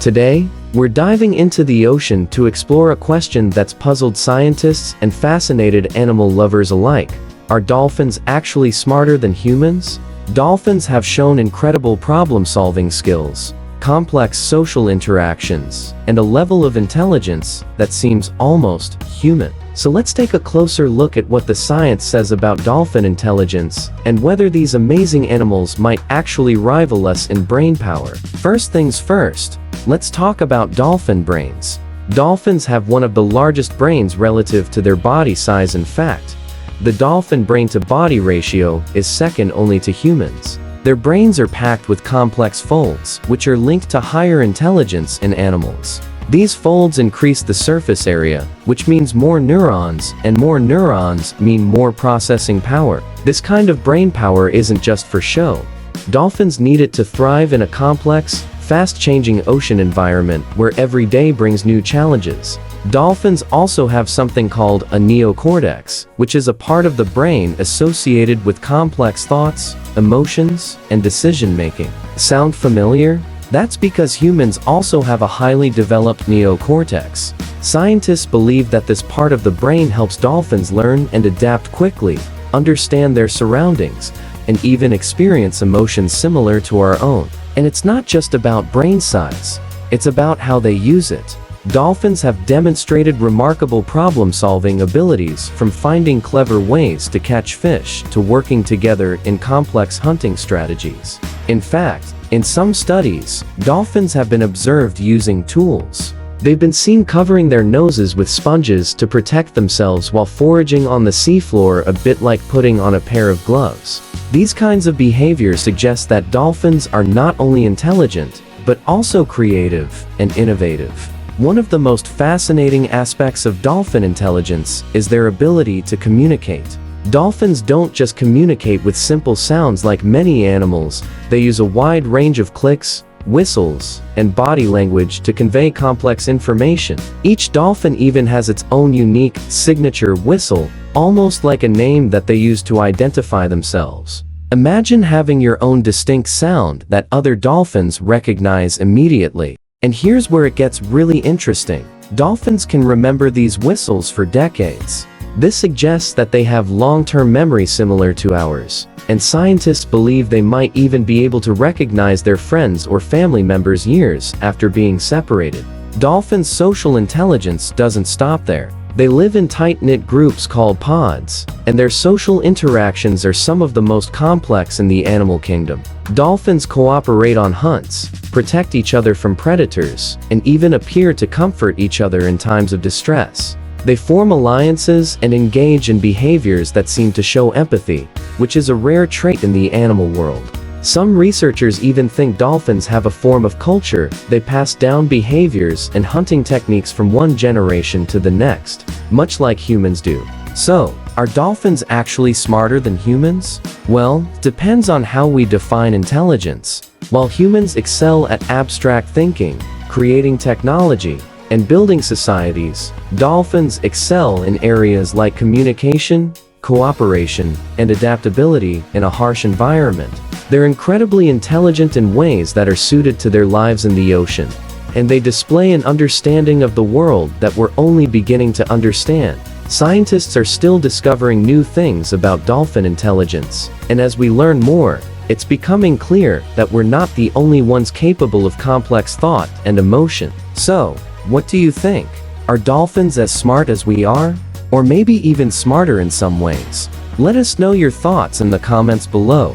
Today, we're diving into the ocean to explore a question that's puzzled scientists and fascinated animal lovers alike. Are dolphins actually smarter than humans? Dolphins have shown incredible problem-solving skills, complex social interactions, and a level of intelligence that seems almost human. So let's take a closer look at what the science says about dolphin intelligence and whether these amazing animals might actually rival us in brain power. First things first, let's talk about dolphin brains. Dolphins have one of the largest brains relative to their body size. In fact, the dolphin brain-to-body ratio is second only to humans. Their brains are packed with complex folds, which are linked to higher intelligence in animals. These folds increase the surface area, which means more neurons, and more neurons mean more processing power. This kind of brain power isn't just for show. Dolphins need it to thrive in a complex, fast-changing ocean environment where every day brings new challenges. Dolphins also have something called a neocortex, which is a part of the brain associated with complex thoughts, emotions, and decision-making. Sound familiar? That's because humans also have a highly developed neocortex. Scientists believe that this part of the brain helps dolphins learn and adapt quickly, understand their surroundings, and even experience emotions similar to our own. And it's not just about brain size, it's about how they use it. Dolphins have demonstrated remarkable problem-solving abilities, from finding clever ways to catch fish to working together in complex hunting strategies. In fact, in some studies, dolphins have been observed using tools. They've been seen covering their noses with sponges to protect themselves while foraging on the seafloor, a bit like putting on a pair of gloves. These kinds of behaviors suggest that dolphins are not only intelligent, but also creative and innovative. One of the most fascinating aspects of dolphin intelligence is their ability to communicate. Dolphins don't just communicate with simple sounds like many animals, they use a wide range of clicks, whistles, and body language to convey complex information. Each dolphin even has its own unique, signature whistle, almost like a name that they use to identify themselves. Imagine having your own distinct sound that other dolphins recognize immediately. And here's where it gets really interesting. Dolphins can remember these whistles for decades. This suggests that they have long-term memory similar to ours, and scientists believe they might even be able to recognize their friends or family members years after being separated. Dolphins' social intelligence doesn't stop there. They live in tight-knit groups called pods, and their social interactions are some of the most complex in the animal kingdom. Dolphins cooperate on hunts, protect each other from predators, and even appear to comfort each other in times of distress. They form alliances and engage in behaviors that seem to show empathy, which is a rare trait in the animal world. Some researchers even think dolphins have a form of culture. They pass down behaviors and hunting techniques from one generation to the next, much like humans do. So, are dolphins actually smarter than humans? Well, depends on how we define intelligence. While humans excel at abstract thinking, creating technology, and building societies, dolphins excel in areas like communication, cooperation, and adaptability in a harsh environment. They're incredibly intelligent in ways that are suited to their lives in the ocean, and they display an understanding of the world that we're only beginning to understand. Scientists are still discovering new things about dolphin intelligence, and as we learn more, it's becoming clear that we're not the only ones capable of complex thought and emotion. So, what do you think? Are dolphins as smart as we are? Or maybe even smarter in some ways? Let us know your thoughts in the comments below.